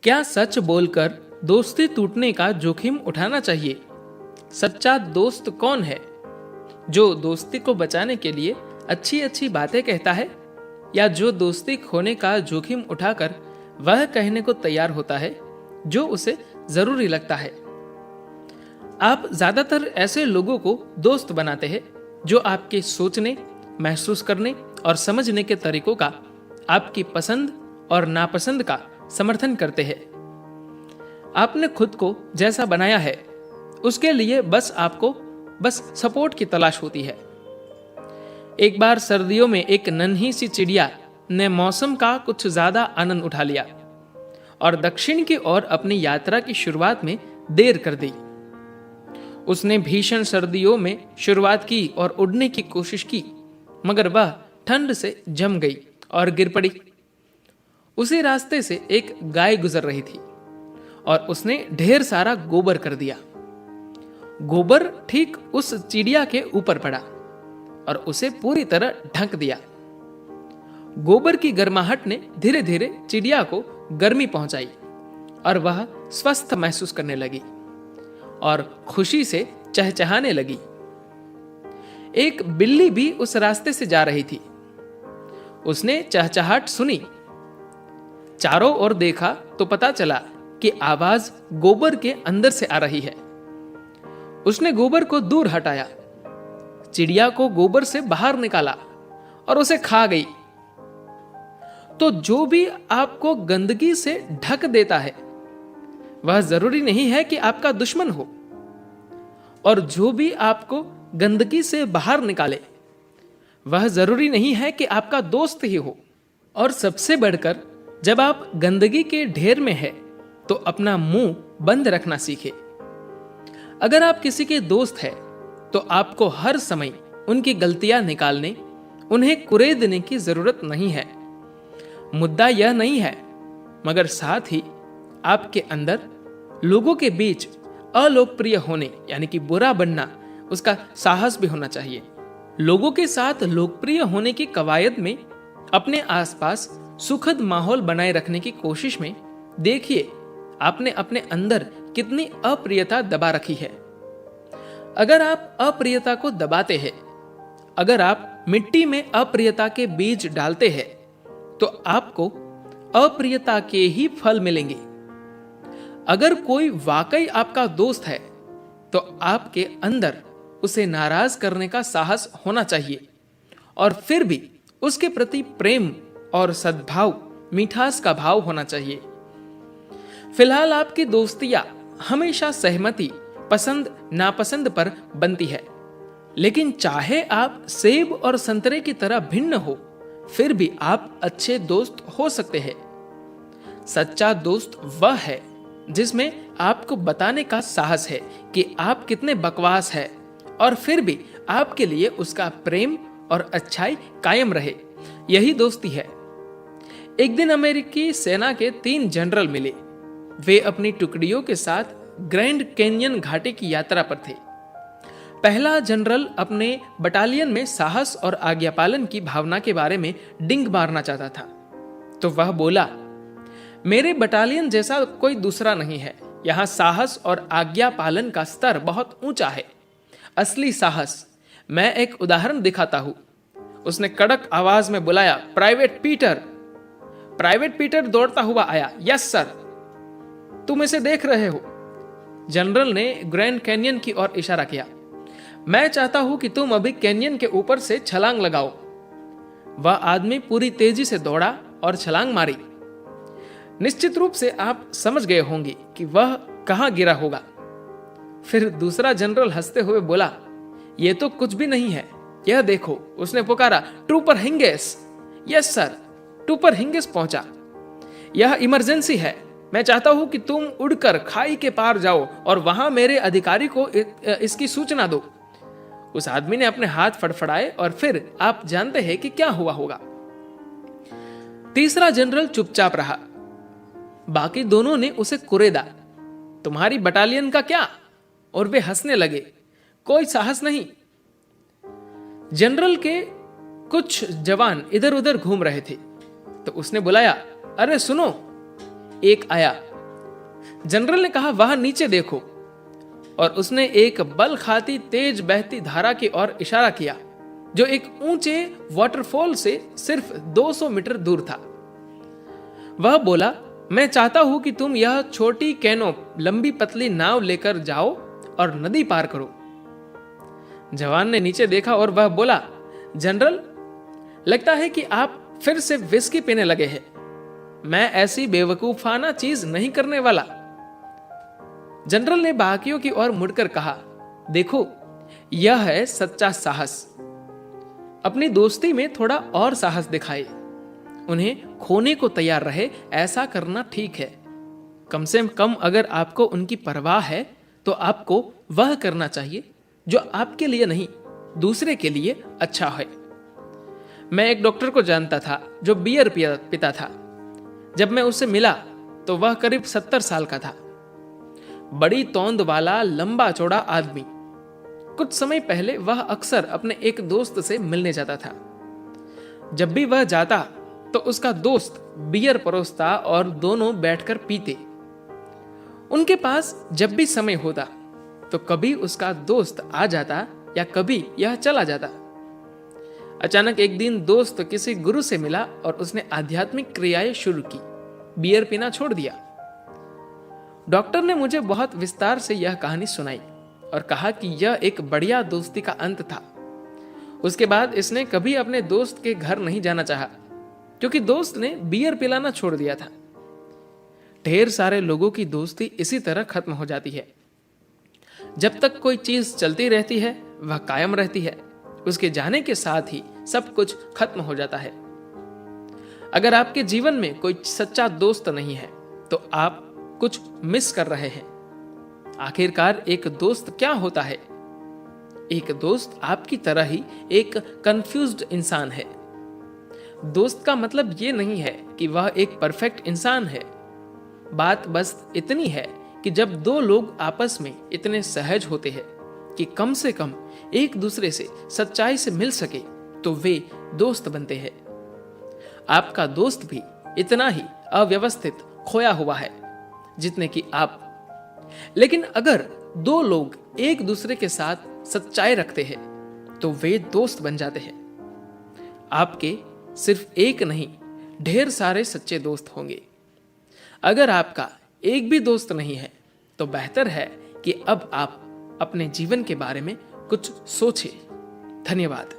क्या सच बोलकर दोस्ती टूटने का जोखिम उठाना चाहिए? सच्चा दोस्त कौन है? जो दोस्ती को बचाने के लिए अच्छी अच्छी बातें कहता है, या जो दोस्ती खोने का जोखिम उठाकर वह कहने को तैयार होता है जो उसे जरूरी लगता है। आप ज्यादातर ऐसे लोगों को दोस्त बनाते हैं जो आपके सोचने, महसूस करने और समझने के तरीकों का, आपकी पसंद और नापसंद का समर्थन करते हैं। आपने खुद को जैसा बनाया है उसके लिए आपको सपोर्ट की तलाश होती है। एक बार सर्दियों में एक नन्ही सी चिड़िया ने मौसम का कुछ ज्यादा आनंद उठा लिया और दक्षिण की ओर अपनी यात्रा की शुरुआत में देर कर दी। उसने भीषण सर्दियों में शुरुआत की और उड़ने की कोशिश की, मगर वह ठंड से जम गई और गिर पड़ी। उसी रास्ते से एक गाय गुजर रही थी और उसने ढेर सारा गोबर कर दिया। गोबर ठीक उस चिड़िया के ऊपर पड़ा और उसे पूरी तरह ढक दिया। गोबर की गर्माहट ने धीरे धीरे चिड़िया को गर्मी पहुंचाई और वह स्वस्थ महसूस करने लगी और खुशी से चहचहाने लगी। एक बिल्ली भी उस रास्ते से जा रही थी। उसने चहचहाट सुनी, चारों ओर देखा तो पता चला कि आवाज गोबर के अंदर से आ रही है। उसने गोबर को दूर हटाया, चिड़िया को गोबर से बाहर निकाला और उसे खा गई। तो जो भी आपको गंदगी से ढक देता है वह जरूरी नहीं है कि आपका दुश्मन हो, और जो भी आपको गंदगी से बाहर निकाले वह जरूरी नहीं है कि आपका दोस्त ही हो। और सबसे बढ़कर, जब आप गंदगी के ढेर में है तो अपना मुंह बंद रखना सीखे। अगर आप किसी के दोस्त है तो आपको हर समय उनकी गलतियां निकालने, उन्हें कुरेदने की जरूरत नहीं है। मुद्दा यह नहीं है, मगर साथ ही आपके अंदर लोगों के बीच अलोकप्रिय होने यानी कि बुरा बनना, उसका साहस भी होना चाहिए। लोगों के साथ लोकप्रिय होने की कवायद में अपने आसपास सुखद माहौल बनाए रखने की कोशिश में देखिए आपने अपने अंदर कितनी अप्रियता दबा रखी है। अगर आप अप्रियता को दबाते हैं, अगर आप मिट्टी में अप्रियता के बीज डालते हैं, तो आपको अप्रियता के ही फल मिलेंगे। अगर कोई वाकई आपका दोस्त है तो आपके अंदर उसे नाराज करने का साहस होना चाहिए, और फिर भी उसके प्रति प्रेम और सद्भाव, मिठास का भाव होना चाहिए। फिलहाल आपकी दोस्तियां हमेशा सहमति, पसंद नापसंद पर बनती है, लेकिन चाहे आप सेब और संतरे की तरह भिन्न हो, फिर भी आप अच्छे दोस्त हो सकते हैं। सच्चा दोस्त वह है जिसमें आपको बताने का साहस है कि आप कितने बकवास हैं, और फिर भी आपके लिए उसका प्रेम और अच्छाई कायम रहे। यही दोस्ती है। एक दिन अमेरिकी सेना के 3 जनरल मिले। वे अपनी टुकड़ियों के साथ ग्रैंड कैन्यन घाटी की यात्रा पर थे। पहला जनरल अपने बटालियन में साहस और आज्ञापालन की भावना के बारे में डिंग मारना चाहता था, तो वह बोला, मेरे बटालियन जैसा कोई दूसरा नहीं है। यहाँ साहस और आज्ञा पालन का स्तर बहुत ऊंचा है। असली साहस। मैं एक उदाहरण दिखाता हूं। उसने कड़क आवाज में बुलाया, प्राइवेट पीटर। प्राइवेट पीटर दौड़ता हुआ आया। यस सर, तुम इसे देख रहे हो? जनरल ने ग्रैंड कैन्यन की ओर इशारा किया। मैं चाहता हूं कि तुम अभी कैन्यन के ऊपर से छलांग लगाओ। वह आदमी पूरी तेजी से दौड़ा और छलांग मारी। निश्चित रूप से आप समझ गए होंगे कि वह कहां गिरा होगा। फिर दूसरा जनरल हंसते हुए बोला, यह तो कुछ भी नहीं है, यह देखो। उसने पुकारा, ट्रूपर हिंगेस। यस सर, ट्रूपर हिंगेस पहुंचा। यह इमरजेंसी है। मैं चाहता हूं कि तुम उड़कर खाई के पार जाओ और वहां मेरे अधिकारी को इसकी सूचना दो। उस आदमी ने अपने हाथ फड़फड़ाए और फिर आप जानते हैं कि क्या हुआ होगा। तीसरा जनरल चुपचाप रहा। बाकी दोनों ने उसे कुरेदा, तुम्हारी बटालियन का क्या? और वे हंसने लगे। कोई साहस नहीं। जनरल के कुछ जवान इधर उधर घूम रहे थे, तो उसने बुलाया, अरे सुनो। एक आया जनरल ने कहा, वहां नीचे देखो, और उसने एक बल खाती तेज बहती धारा की ओर इशारा किया जो एक ऊंचे वाटरफॉल से सिर्फ 200 मीटर दूर था। वह बोला, मैं चाहता हूं कि तुम यह छोटी कैनो लंबी पतली नाव लेकर जाओ और नदी पार करो। जवान ने नीचे देखा और वह बोला, जनरल, लगता है कि आप फिर से विस्की पीने लगे हैं। मैं ऐसी बेवकूफाना चीज नहीं करने वाला। जनरल ने बाकियों की ओर मुड़कर कहा, देखो, यह है सच्चा साहस। अपनी दोस्ती में थोड़ा और साहस दिखाए। उन्हें खोने को तैयार रहे, ऐसा करना ठीक है। कम से कम अगर आपको उनकी परवाह है तो आपको वह करना चाहिए जो आपके लिए नहीं, दूसरे के लिए अच्छा है। मैं एक डॉक्टर को जानता था जो बियर पीता था। जब मैं उससे मिला तो वह करीब 70 साल का था। बड़ी तौंद वाला लंबा चौड़ा आदमी। कुछ समय पहले वह अक्सर अपने एक दोस्त से मिलने जाता था। जब भी वह जाता तो उसका दोस्त बियर परोसता और दोनों बैठकर पीते। उनके पास जब भी समय होता तो कभी उसका दोस्त आ जाता या कभी यह चला जाता। अचानक एक दिन दोस्त किसी गुरु से मिला और उसने आध्यात्मिक क्रियाएं शुरू की, बियर पीना छोड़ दिया। डॉक्टर ने मुझे बहुत विस्तार से यह कहानी सुनाई और कहा कि यह एक बढ़िया दोस्ती का अंत था। उसके बाद इसने कभी अपने दोस्त के घर नहीं जाना चाहा क्योंकि दोस्त ने बियर पिलाना छोड़ दिया था। ढेर सारे लोगों की दोस्ती इसी तरह खत्म हो जाती है। जब तक कोई चीज चलती रहती है वह कायम रहती है, उसके जाने के साथ ही सब कुछ खत्म हो जाता है। अगर आपके जीवन में कोई सच्चा दोस्त नहीं है तो आप कुछ मिस कर रहे हैं। आखिरकार एक दोस्त क्या होता है? एक दोस्त आपकी तरह ही एक कंफ्यूज्ड इंसान है। दोस्त का मतलब यह नहीं है कि वह एक परफेक्ट इंसान है। बात बस इतनी है कि जब दो लोग आपस में इतने सहज होते हैं कि कम से कम एक दूसरे से सच्चाई से मिल सके तो वे दोस्त बनते हैं। आपका दोस्त भी इतना ही अव्यवस्थित खोया हुआ है जितने कि आप। लेकिन अगर दो लोग एक दूसरे के साथ सच्चाई रखते हैं तो वे दोस्त बन जाते हैं। आपके सिर्फ एक नहीं, ढेर सारे सच्चे दोस्त होंगे। अगर आपका एक भी दोस्त नहीं है तो बेहतर है कि अब आप अपने जीवन के बारे में कुछ सोचें। धन्यवाद।